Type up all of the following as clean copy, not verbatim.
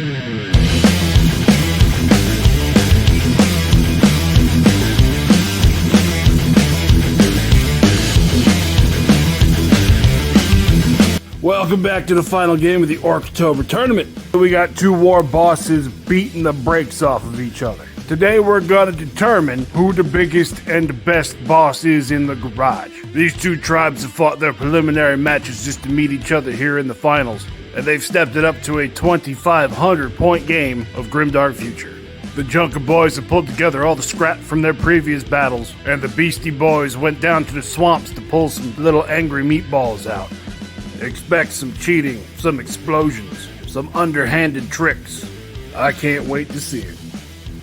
Welcome back to the final game of the Orktober tournament. We got two war bosses beating the brakes off of each other. Today we're going to determine who the biggest and best boss is in the garage. These two tribes have fought their preliminary matches just to meet each other here in the finals, and they've stepped it up to a 2,500 point game of Grimdark Future. The Junka boys have pulled together all the scrap from their previous battles, and the Beastie boys went down to the swamps to pull some little angry meatballs out. Expect some cheating, some explosions, some underhanded tricks. I can't wait to see it.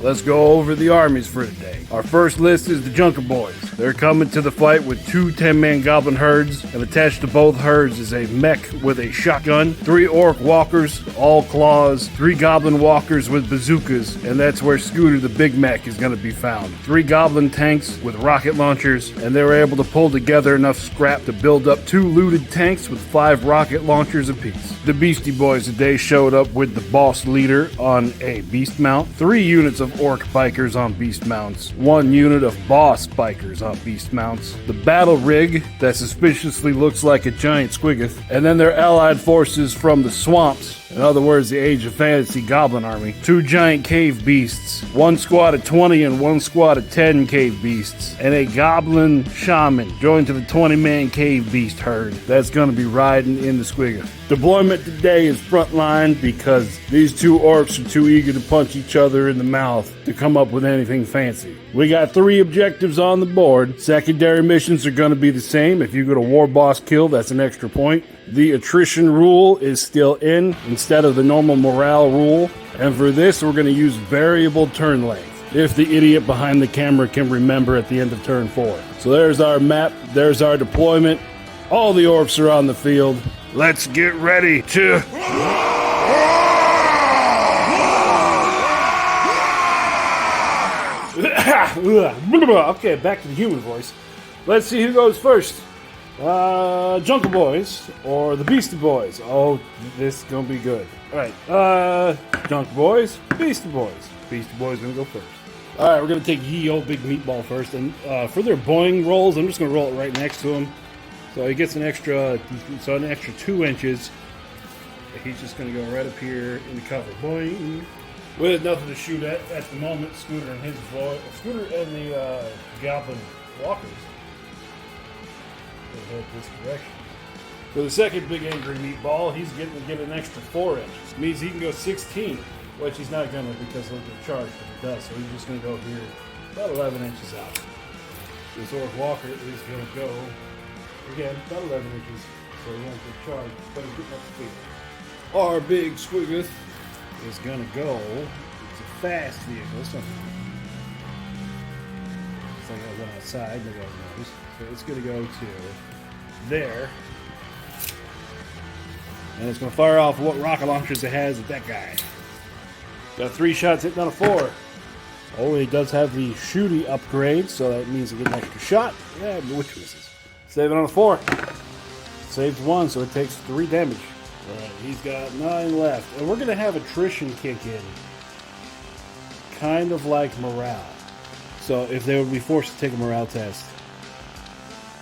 Let's go over the armies for today. Our first list is the Junka boys. They're coming to the fight with two 10-man goblin herds, and attached to both herds is a mech with a shotgun, 3 orc walkers, all claws, 3 goblin walkers with bazookas, and that's where Scooter the big mech is going to be found. 3 goblin tanks with rocket launchers, and they were able to pull together enough scrap to build up 2 looted tanks with 5 rocket launchers apiece. The Beastie boys today showed up with the boss leader on a beast mount, 3 units of orc bikers on beast mounts, 1 unit of boss bikers on beast mounts, the battle rig that suspiciously looks like a giant squiggith, and then their allied forces from the swamps, in other words the Age of Fantasy goblin army, 2 giant cave beasts, 1 squad of 20 and 1 squad of 10 cave beasts, and a goblin shaman joined to the 20-man cave beast herd that's going to be riding in the squiggith. Deployment today is frontline because these 2 orcs are too eager to punch each other in the mouth to come up with anything fancy. We got 3 objectives on the board. Secondary missions are going to be the same. If you get a war boss kill, that's an extra point. The attrition rule is still in instead of the normal morale rule. And for this, we're going to use variable turn length, if the idiot behind the camera can remember at the end of turn 4. So there's our map. There's our deployment. All the orcs are on the field. Let's get ready to... Okay, back to the human voice. Let's see who goes first. Junka boys or the Beastie boys. Oh, this is gonna be good. Alright, Junka boys, Beastie boys. Beastie boys gonna go first. Alright, we're gonna take ye old big meatball first. And for their boing rolls, I'm just gonna roll it right next to him. So he gets an extra 2 inches. He's just gonna go right up here in the cover. Boing. With nothing to shoot at the moment, Scooter and the goblin walkers will head this direction. For the second big angry meatball, he's getting to get an extra 4 inches. It means he can go 16, which he's not gonna because he'll get charged if he does. So he's just gonna go here about 11 inches out. This orc walker is gonna go again about 11 inches, so he won't get charged, but he's getting up to speed. Our big squiggith is gonna go. It's a fast vehicle, so it's like I went outside, nobody knows. So it's gonna go to there. And it's gonna fire off what rocket launchers it has at that guy. Got 3 shots hitting on a 4. Oh, he does have the shooty upgrade, so that means he gets an extra shot. Yeah, which misses. Save it on a 4. Saves 1, so it takes 3 damage. Alright, he's got 9 left. And we're going to have attrition kick in. Kind of like morale. So if they would be forced to take a morale test,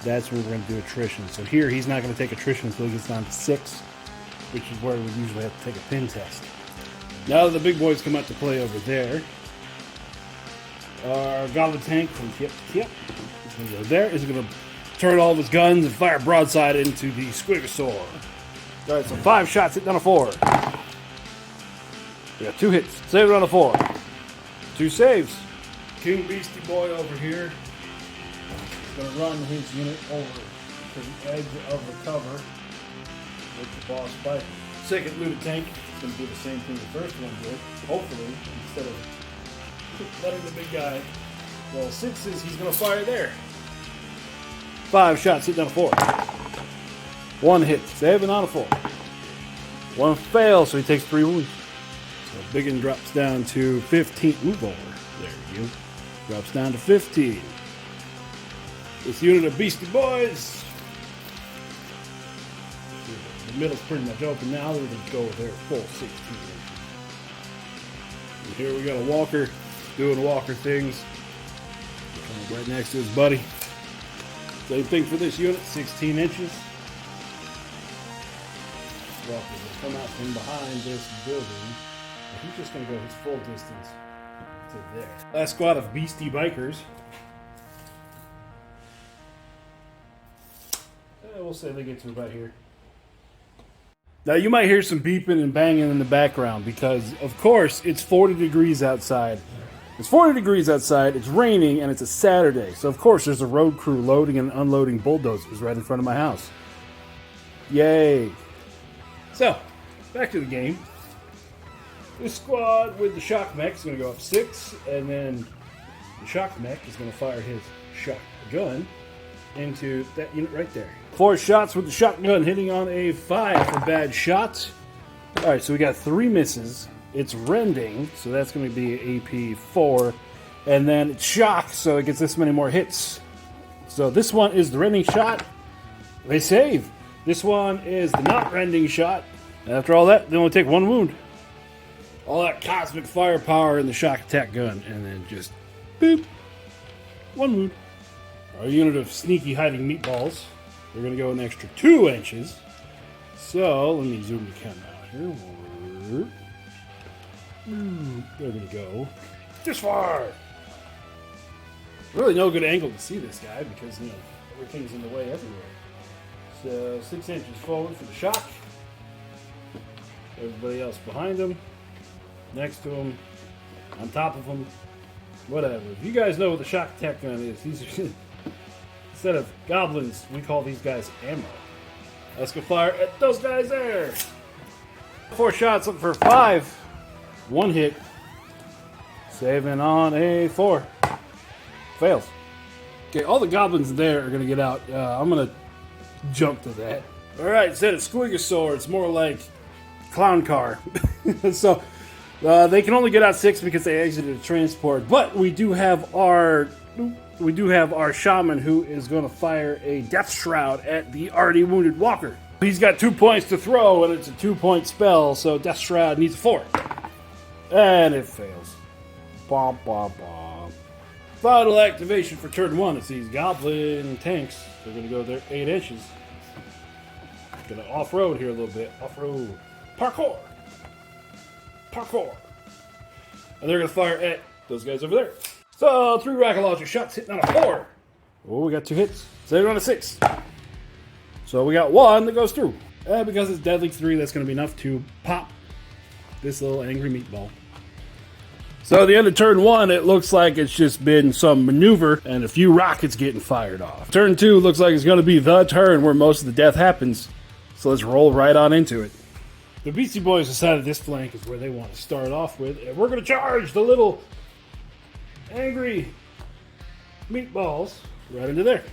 that's where we're going to do attrition. So here, he's not going to take attrition until he gets down to 6, which is where we usually have to take a pin test. Now that the big boys come out to play over there, our goblin tank from Tip is going to go there. He's going to turn all of his guns and fire broadside into the Squigosaur. Alright, so 5 shots hitting on a 4. We got 2 hits. Save it on a 4. 2 saves. King Beastie Boy over here is going to run his unit over to the edge of the cover with the boss fighter. Second looted tank is going to do the same thing the first one did. Hopefully, instead of letting the big guy roll 6s, he's going to fire there. 5 shots hitting on a 4. 1 hit, saving on a 4. 1 fails, so he takes 3 wounds. So Biggin drops down to 15. Move over. There you go. Drops down to 15. This unit of Beastie Boys. The middle's pretty much open now. We're going to go with their full 16 inches. And here we got a walker doing walker things. Right next to his buddy. Same thing for this unit, 16 inches. Walker will come out from behind this building. He's just going to go his full distance to there. Last squad of Beastie bikers. We'll say they get to about here. Now you might hear some beeping and banging in the background because, of course, it's 40 degrees outside. It's 40 degrees outside, it's raining, and it's a Saturday. So, of course, there's a road crew loading and unloading bulldozers right in front of my house. Yay. So, back to the game. This squad with the shock mech is going to go up 6, and then the shock mech is going to fire his shotgun into that unit right there. 4 shots with the shotgun hitting on a 5 for bad shots. Alright, so we got 3 misses. It's rending, so that's going to be AP 4. And then it's shock, so it gets this many more hits. So this one is the rending shot. They save. This one is the not rending shot. And after all that, they only take 1 wound. All that cosmic firepower in the shock attack gun. And then just boop. 1 wound. Our unit of sneaky hiding meatballs. They're going to go an extra 2 inches. So, let me zoom the camera out here. They're going to go this far. Really no good angle to see this guy because, you know, everything's in the way everywhere. So, 6 inches forward for the shock. Everybody else behind him, next to him, on top of him, whatever. If you guys know what the shock attack gun is, these are instead of goblins, we call these guys ammo. Let's go fire at those guys there. 4 shots, looking for 5. 1 hit. Saving on a 4. Fails. Okay, all the goblins there are going to get out. I'm going to jump to that. Alright, instead of Squigosaur, it's more like Clown Car. So, they can only get out 6 because they exited the transport. But we do have our shaman who is going to fire a death shroud at the already wounded walker. He's got 2 points to throw, and it's a 2-point spell, so death shroud needs 4. And it fails. Bom, bom, bom. Final activation for turn 1. It's these goblin tanks. They're going to go there 8 inches. Going to off-road here a little bit. Off-road. Parkour. Parkour. And they're going to fire at those guys over there. So, 3 rocket launcher shots hitting on a 4. Oh, we got 2 hits. Saving on a 6. So we got 1 that goes through. And because it's deadly 3, that's going to be enough to pop this little angry meatball. So at the end of turn 1, it looks like it's just been some maneuver and a few rockets getting fired off. Turn 2 looks like it's going to be the turn where most of the death happens. So let's roll right on into it. The Beastie Boys decided this flank is where they want to start off with. And we're going to charge the little angry meatballs right into there.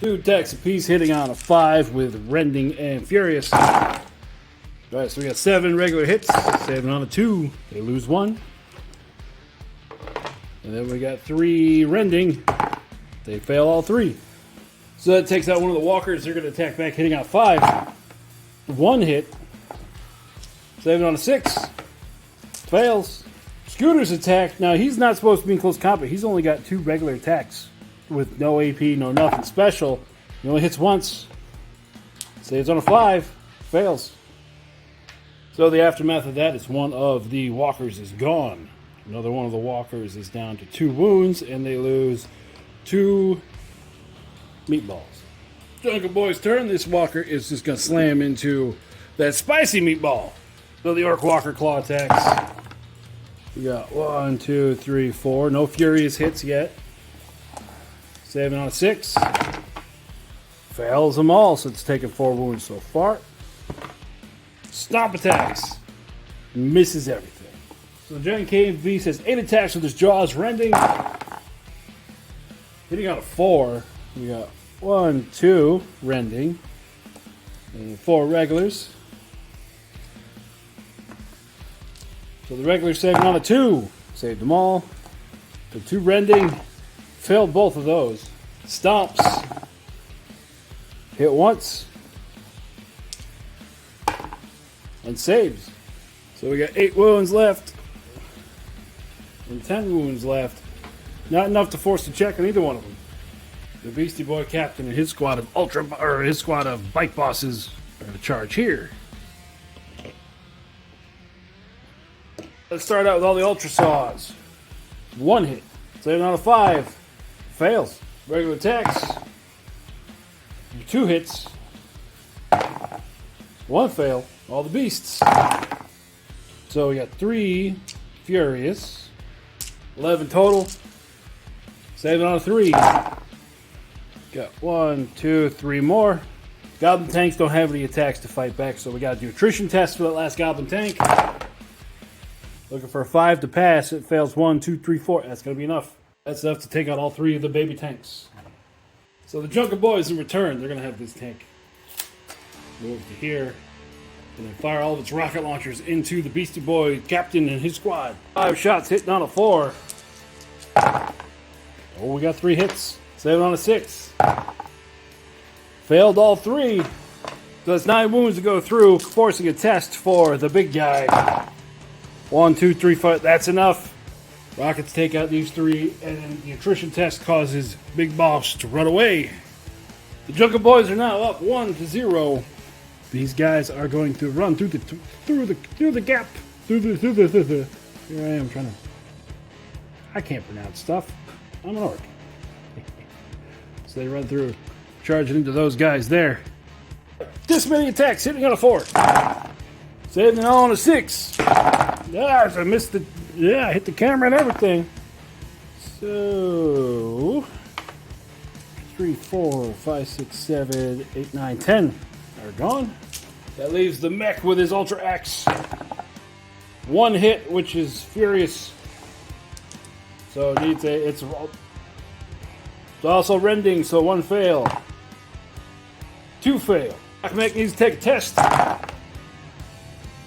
2 attacks apiece hitting on a 5 with rending and furious. Alright, so we got 7 regular hits, saving on a 2. They lose 1. And then we got 3 rending. They fail all 3. So that takes out one of the walkers. They're going to attack back, hitting out 5. 1 hit. Saving on a 6. Fails. Scooter's attack. Now, he's not supposed to be in close combat. He's only got 2 regular attacks with no AP, no nothing special. He only hits once. Saves on a 5. Fails. So the aftermath of that is one of the walkers is gone. Another one of the walkers is down to 2 wounds, and they lose 2 meatballs. Junka Boy's turn. This walker is just going to slam into that spicy meatball. So the Orc Walker claw attacks. We got 1, 2, 3, 4. No furious hits yet. Saving on a 6. Fails them all, so it's taken 4 wounds so far. Stomp attacks. Misses everything. So the giant cave beast has 8 attacks with his jaws rending. Hitting on a 4. We got 1, 2 rending. And 4 regulars. So the regulars saving on a 2. Saved them all. The 2 rending. Failed both of those. Stomps. Hit once. And saves. So we got 8 wounds left. And 10 wounds left. Not enough to force a check on either one of them. The Beastie Boy captain and his squad of his squad of bike bosses are to charge here. Let's start out with all the ultra saws. 1 hit. 7 out of 5. Fails. Regular attacks. 2 hits. 1 fail. All the beasts. So we got 3 furious. 11 total. 7 out of 3. Got 1, 2, 3 more. Goblin tanks don't have any attacks to fight back, so we got to do attrition tests for that last goblin tank. Looking for a 5 to pass. It fails 1, 2, 3, 4. That's going to be enough. That's enough to take out all 3 of the baby tanks. So the Junka boys in return, they're going to have this tank move to here. And then fire all of its rocket launchers into the Beastie Boy captain and his squad. 5 shots hitting on a 4. Oh, we got 3 hits. 7 on a 6. Failed all 3. So that's 9 wounds to go through, forcing a test for the big guy. 1, 2, 3, 5. That's enough. Rockets take out these 3, and then the attrition test causes Big Boss to run away. The Junka boys are now up 1-0. These guys are going to run through the gap. Here I am trying to. I can't pronounce stuff. I'm an orc. So they run through, charging into those guys there. This many attacks, hitting on a 4. Saving it all on a 6. Ah, I missed the. Yeah, I hit the camera and everything. So 3, 4, 5, 6, 7, 8, 9, 10 are gone. That leaves the mech with his Ultra Axe. 1 hit, which is furious. So it needs a. It's also rending, so 1 fail. 2 fail. Mech needs to take a test.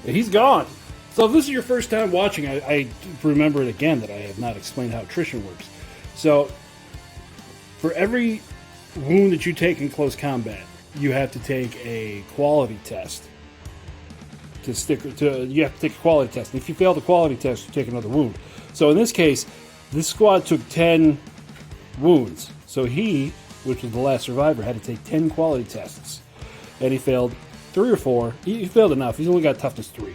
He's gone. So if this is your first time watching, I remember it again that I have not explained how attrition works. So for every wound that you take in close combat, you have to take a quality test. You have to take a quality test. And if you fail the quality test, you take another wound. So in this case, this squad took 10 wounds. So he, which was the last survivor, had to take 10 quality tests. And he failed 3 or 4. He failed enough. He's only got toughness 3.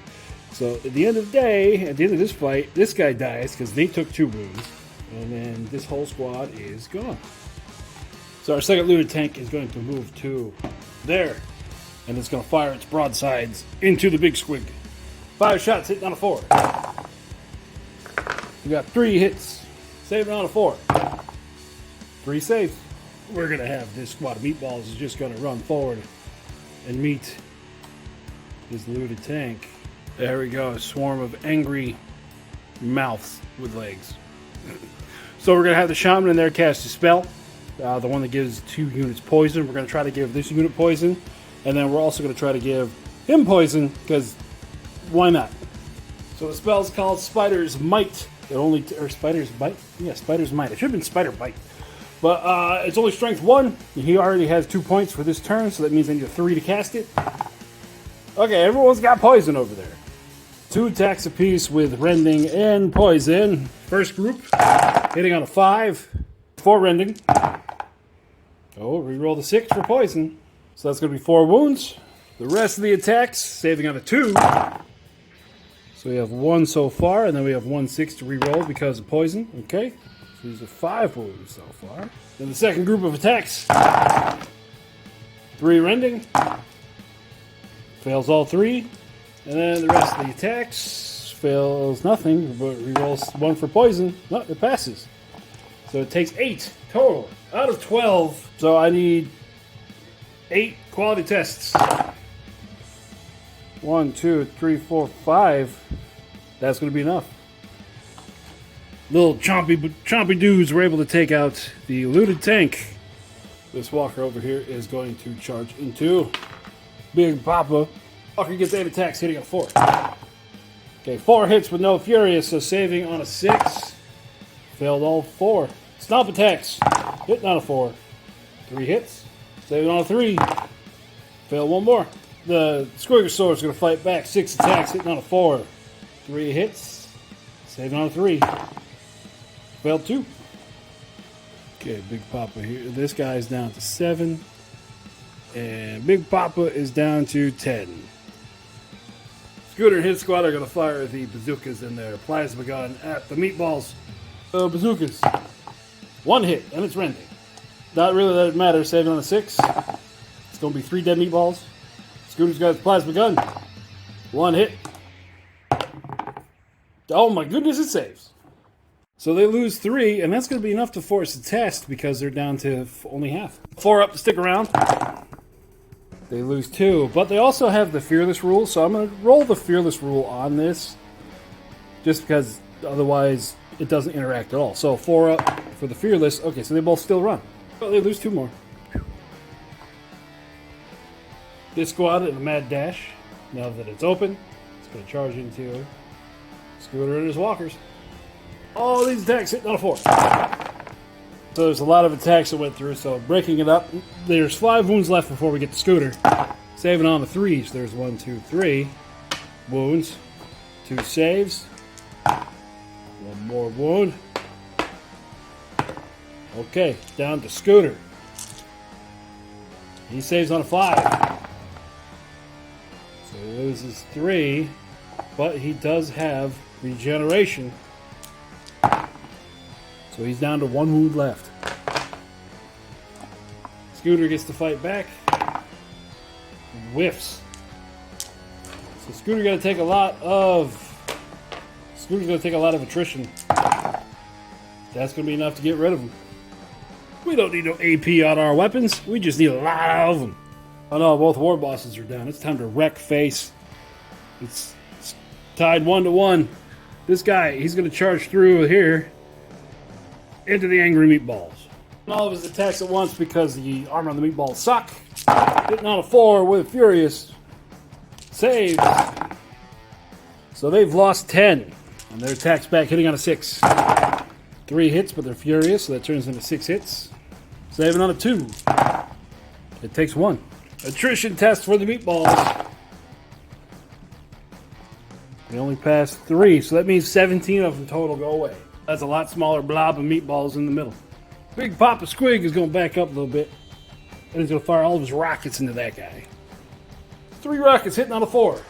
So at the end of the day, at the end of this fight, this guy dies because they took 2 wounds. And then this whole squad is gone. So our second looted tank is going to move to there. And it's going to fire its broadsides into the big squig. 5 shots hitting on a 4. We got 3 hits. Saving on a 4. 3 saves. We're going to have this squad of meatballs is just going to run forward and meet this looted tank. There we go, a swarm of angry mouths with legs. So we're going to have the shaman in there cast a spell. The one that gives 2 units poison. We're going to try to give this unit poison. And then we're also going to try to give him poison, because why not? So the spell is called Spider's Might. Spider's Bite? Yeah, Spider's Might. It should have been Spider Bite. But it's only strength 1. He already has 2 points for this turn, so that means I need a 3 to cast it. Okay, everyone's got poison over there. 2 attacks apiece with rending and poison. First group, hitting on a 5. 4 rending. Oh, reroll the 6 for poison. So that's going to be 4 wounds. The rest of the attacks, saving on a 2. So we have 1 so far, and then we have 1 6 to reroll because of poison. Okay, so these are 5 wounds so far. Then the second group of attacks. 3 rending. Fails all 3. And then the rest of the attacks fails nothing, but rerolls 1 for poison. No, it passes. So it takes 8 total out of 12. So I need 8 quality tests. 1, 2, 3, 4, 5. That's going to be enough. Little chompy dudes were able to take out the looted tank. This walker over here is going to charge into Big Papa. Walker gets 8 attacks, hitting a 4. Okay, 4 hits with no furious, so saving on a 6. Failed all 4. Stomp attacks, hitting on a 4. 3 hits, saving on a 3. Failed 1 more. The Squigger Sword is going to fight back. 6 attacks, hitting on a 4. 3 hits. Saving on a 3. Failed 2. Okay, Big Papa here. This guy is down to 7. And Big Papa is down to 10. Scooter and his squad are going to fire the bazookas in their plasma gun at the meatballs. Bazookas. 1 hit, and it's rending. Not really that it matters. Saving on a 6. It's going to be 3 dead meatballs. Scooter's got his plasma gun. 1 hit. Oh my goodness, it saves. So they lose 3, and that's going to be enough to force a test because they're down to only half. 4 up to stick around. They lose 2, but they also have the fearless rule, so I'm going to roll the fearless rule on this just because otherwise it doesn't interact at all. So 4 up for the fearless. Okay, so they both still run. Well, they lose 2 more. This squad in a mad dash. Now that it's open, it's going to charge into Scooter and his walkers. All these attacks hitting on a 4. So there's a lot of attacks that went through, so breaking it up, there's 5 wounds left before we get to Scooter. Saving on the 3s, there's 1, 2, 3 wounds. 2 saves. 1 more wound. Okay, down to Scooter. He saves on a 5. So he loses 3, but he does have regeneration. So he's down to 1 wound left. Scooter gets to fight back. Whiffs. So Scooter's going to take a lot of attrition. That's going to be enough to get rid of him. We don't need no AP on our weapons. We just need a lot of them. Oh no, both war bosses are down. It's time to wreck face. It's tied 1-1. This guy, he's going to charge through here into the angry meatballs. And all of his attacks at once because the armor on the meatballs suck. Hitting on a 4 with Furious. Saves. So they've lost 10. And their attacks back hitting on a 6. 3 hits, but they're Furious, so that turns into 6 hits. Saving on a 2. It takes 1. Attrition test for the meatballs. They only passed 3, so that means 17 of them total go away. That's a lot smaller blob of meatballs in the middle. Big Papa Squig is going to back up a little bit. And he's going to fire all of his rockets into that guy. 3 rockets hitting on a 4.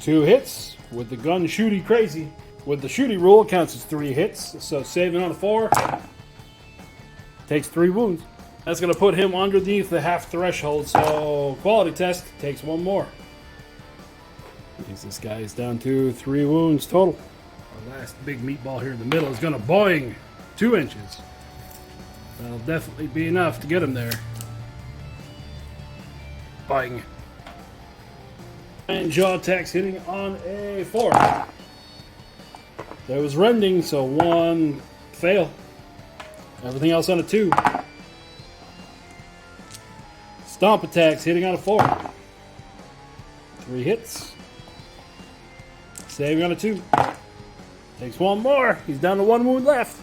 2 hits with the gun shooty crazy. With the shooty rule, it counts as 3 hits. So saving on a 4. Takes 3 wounds. That's going to put him underneath the half threshold. So quality test takes 1 more. This guy is down to 3 wounds total. Our last big meatball here in the middle is going to boing 2 inches. That'll definitely be enough to get him there. Boing. And jaw attacks hitting on a 4. There was rending, so 1 fail. Everything else on a 2. Stomp attacks hitting on a 4. 3 hits. Saving on a 2. Takes 1 more. He's down to 1 wound left.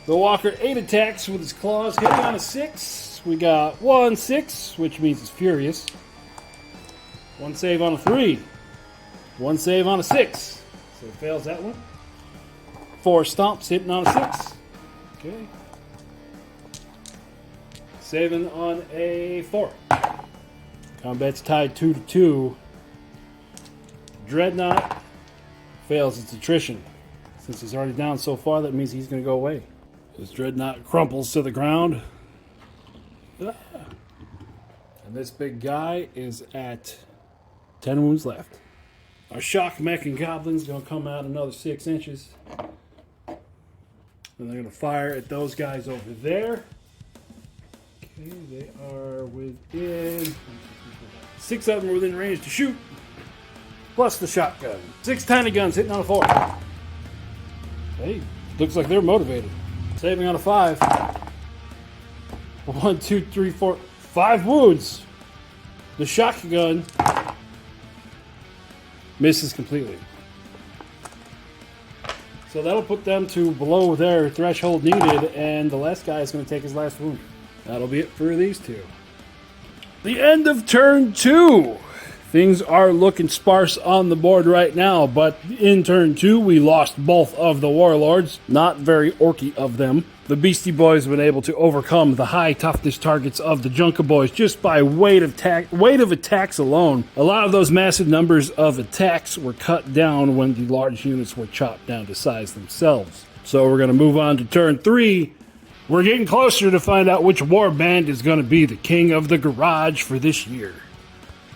The Walker 8 attacks with his claws hitting on a 6. We got 1 6, which means it's Furious. 1 save on a 3. 1 save on a 6. So it fails that one. 4 stomps hitting on a 6. Okay. Saving on a 4. Combat's tied 2-2. Dreadnought fails its attrition. Since he's already down so far, that means he's going to go away. This Dreadnought crumples to the ground. And this big guy is at 10 wounds left. Our shock mech and goblins going to come out another 6 inches. And they're going to fire at those guys over there. Okay, they are within... 6 of them are within range to shoot. Plus the shotgun. 6 tiny guns hitting on a 4. Hey, looks like they're motivated. Saving on a 5. 1, 2, 3, 4, 5 wounds. The shotgun misses completely. So that'll put them to below their threshold needed, and the last guy is going to take his last wound. That'll be it for these two. The end of turn 2. Things are looking sparse on the board right now, but in turn 2, we lost both of the warlords. Not very orky of them. The Beastie boys have been able to overcome the high toughness targets of the Junka boys just by weight of attacks alone. A lot of those massive numbers of attacks were cut down when the large units were chopped down to size themselves. So we're going to move on to turn 3. We're getting closer to find out which warband is going to be the king of the garage for this year.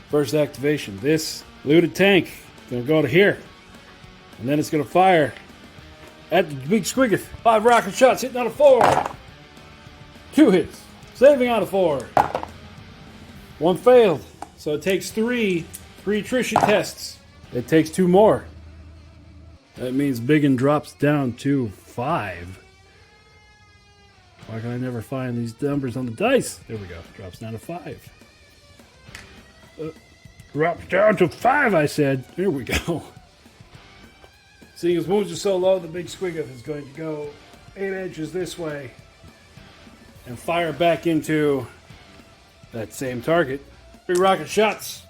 First activation, this looted tank is going to go to here. And then it's going to fire at the big squiggoth. 5 rocket shots hitting on a 4. 2 hits, saving on a 4. 1 failed. So it takes 3 attrition tests. It takes 2 more. That means Biggin drops down to 5. Why can I never find these numbers on the dice? There we go. Drops down to 5. Drops down to 5, I said. Here we go. Seeing his wounds are so low, the big squiggoth is going to go 8 inches this way and fire back into that same target. 3 rocket shots.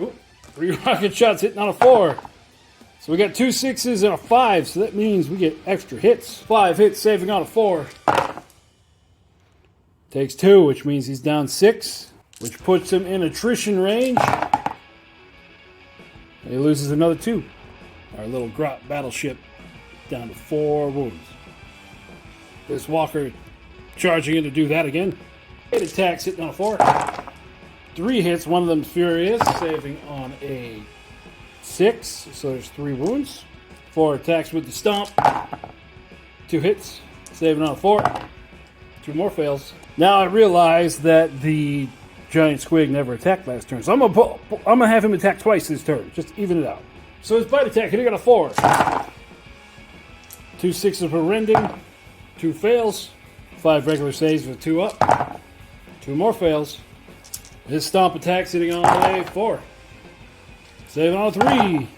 Ooh, 3 rocket shots hitting on a 4. So we got 2 6s and a 5, so that means we get extra hits. 5 hits, saving on a 4. Takes 2, which means he's down 6, which puts him in attrition range. He loses another 2. Our little grot battleship down to 4 wounds. This walker charging in to do that again. 8 attacks hitting on a 4. 3 hits, one of them furious, saving on a 6. So there's 3 wounds. 4 attacks with the stomp. 2 hits, saving on a 4. 2 more fails. Now I realize that the giant squig never attacked last turn, so I'm gonna have him attack twice this turn, just to even it out. So his bite attack, hitting on a 4. 2 6s for rending, 2 fails, 5 regular saves with 2 up, 2 more fails. His stomp attack sitting on a 4. Saving on a 3.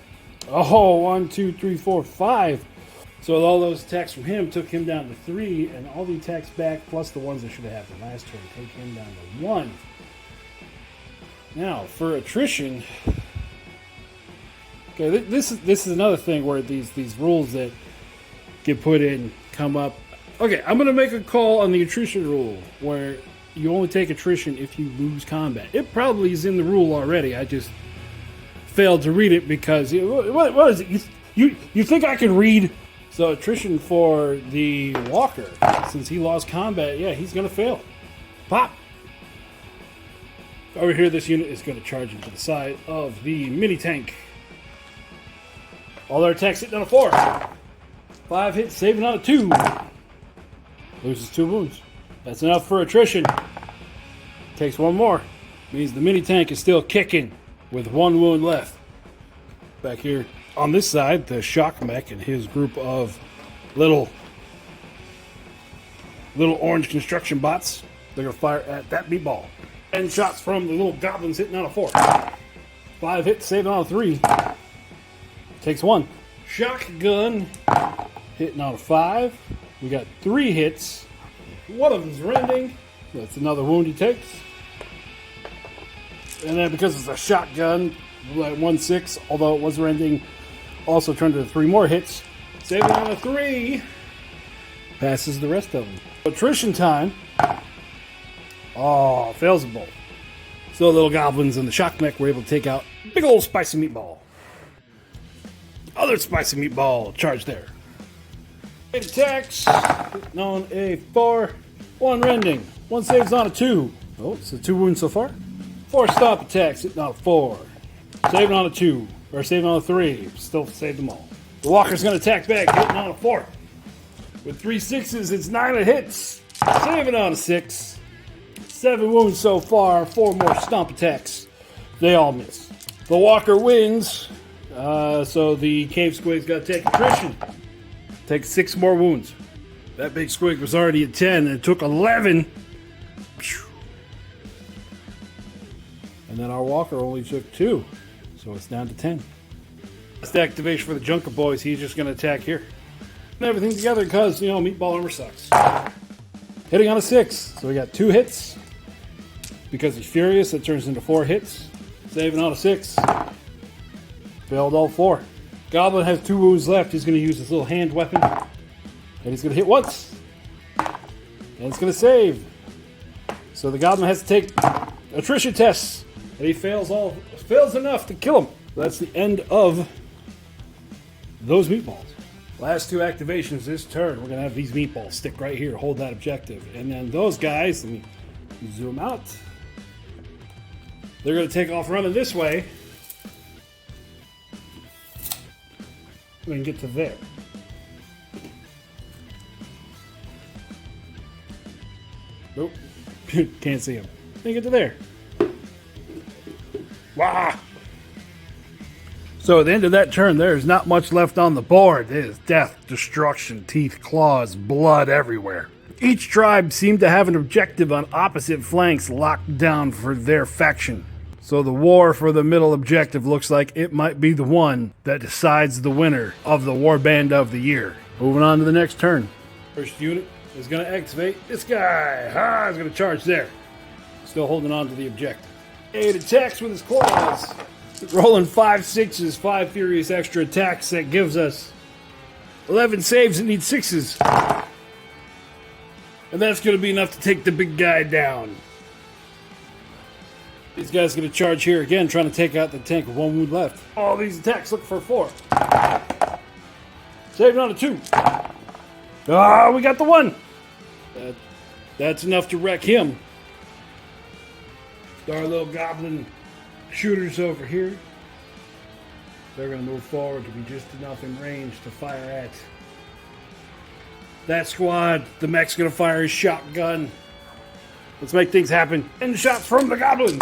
Oh, 1, 2, 3, 4, 5. So with all those attacks from him, took him down to 3, and all the attacks back, plus the ones that should have happened last turn, take him down to 1. Now, for attrition, okay, this is another thing where these rules that get put in come up. Okay, I'm going to make a call on the attrition rule, where you only take attrition if you lose combat. It probably is in the rule already. I just failed to read it because what is it? You think I can read? So attrition for the walker, since he lost combat, yeah, he's going to fail. Pop. Over here, this unit is going to charge into the side of the mini tank. All their attacks hitting on a 4. 5 hits, saving on a 2. Loses 2 wounds. That's enough for attrition. Takes 1 more. Means the mini tank is still kicking with 1 wound left. Back here on this side, the shock mech and his group of little orange construction bots. They're going to fire at that meatball. 10 shots from the little goblins hitting on a 4. 5 hits, saving on a 3. Takes 1. Shotgun hitting on a 5. We got 3 hits. One of them's rending. That's another wound he takes. And then because it's a shotgun, 1-6, although it was rending, also turned into 3 more hits. Saving on a 3. Passes the rest of them. Attrition time. Oh, fails them both. So the little goblins and the shock mech were able to take out big old spicy meatball. Other spicy meatball charge there. 8 attacks. On a 4. 1 rending. 1 saves on a 2. Oh, so 2 wounds so far. 4 stop attacks hitting on a 4. Saving on a 2. Or saving on a 3. Still saved them all. The walker's going to attack back, hitting on a 4. With 3 6s, it's 9 hits. Saving on a 6. 7 wounds so far, 4 more stomp attacks. They all miss. The walker wins, so the cave squig's got to take attrition. Take 6 more wounds. That big squig was already at 10, and it took 11. And then our walker only took 2, so it's down to 10. Last activation for the Junka boys, he's just going to attack here. And everything together because, meatball armor sucks. Hitting on a 6, so we got 2 hits. Because he's furious, it turns into 4 hits. Saving on a 6. Failed all 4. Goblin has 2 wounds left. He's going to use his little hand weapon. And he's going to hit once. And it's going to save. So the Goblin has to take attrition tests. And he fails enough to kill him. That's the end of those meatballs. Last 2 activations this turn. We're going to have these meatballs stick right here. Hold that objective. And then those guys, let me zoom out. They're going to take off running this way. We can get to there. Nope. Can't see him. They get to there. Wah! So at the end of that turn, there's not much left on the board. It is death, destruction, teeth, claws, blood everywhere. Each tribe seemed to have an objective on opposite flanks locked down for their faction. So the war for the middle objective looks like it might be the one that decides the winner of the Warband of the Year. Moving on to the next turn. First unit is going to activate this guy. He's going to charge there. Still holding on to the objective. 8 attacks with his claws. Rolling 5 6s, 5 furious extra attacks. That gives us 11 saves and needs 6s. And that's going to be enough to take the big guy down. These guys are going to charge here again, trying to take out the tank with 1 wound left. All these attacks look for 4. Saving on a 2. We got the 1. That's enough to wreck him. Our little goblin shooters over here. They're going to move forward to be just enough in range to fire at that squad. The mech's going to fire his shotgun. Let's make things happen. End shots from the goblins.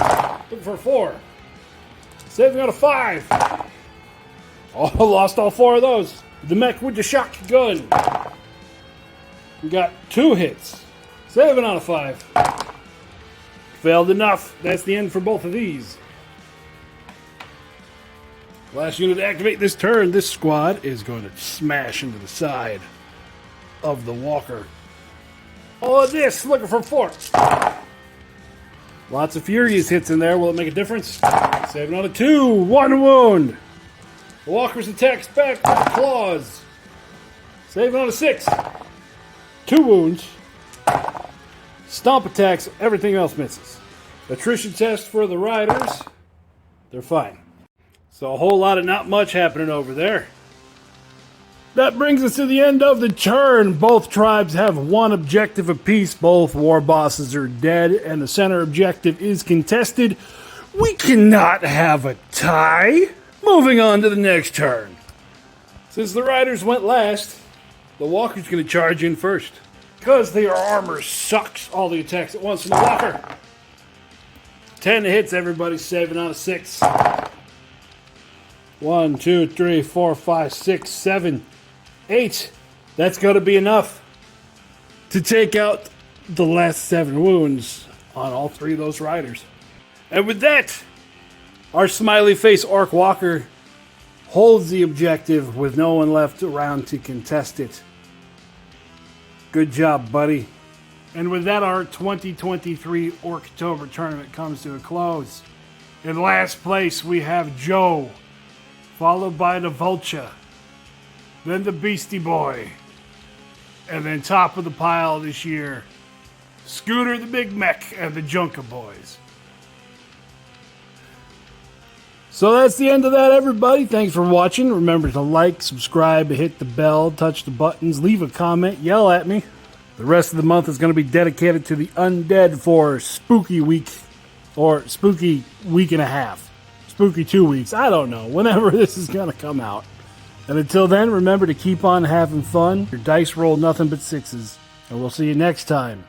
Looking for 4. Saving on a 5. Oh, lost all 4 of those. The mech with the shotgun. We got 2 hits. Saving on a 5. Failed enough. That's the end for both of these. Last unit to activate this turn. This squad is going to smash into the side of the walker. All of this, looking for 4. Lots of furious hits in there. Will it make a difference? Saving on a 2. 1 wound. The walker's attacks back with the claws. Saving on a 6. 2 wounds. Stomp attacks. Everything else misses. Attrition test for the riders. They're fine. So a whole lot of not much happening over there. That brings us to the end of the turn. Both tribes have 1 objective apiece. Both war bosses are dead, and the center objective is contested. We cannot have a tie. Moving on to the next turn. Since the riders went last, the walker's going to charge in first. Because their armor sucks all the attacks at once from the walker. 10 hits, everybody's saving on a 6. 1, 2, 3, 4, 5, 6, 7, 8. That's going to be enough to take out the last 7 wounds on all 3 of those riders. And with that, our smiley face orc walker holds the objective with no one left around to contest it. Good job, buddy. And with that, our 2023 Orktober tournament comes to a close. In last place, we have Joe, followed by the Vulture, then the Beastie Boy, and then top of the pile this year, Scooter the Big Mech and the Junka boys. So that's the end of that, everybody. Thanks for watching. Remember to like, subscribe, hit the bell, touch the buttons, leave a comment, yell at me. The rest of the month is going to be dedicated to the undead for Spooky Week, or Spooky Week and a half. Spooky 2 weeks. I don't know. Whenever this is going to come out. And until then, remember to keep on having fun. Your dice roll nothing but 6s. And we'll see you next time.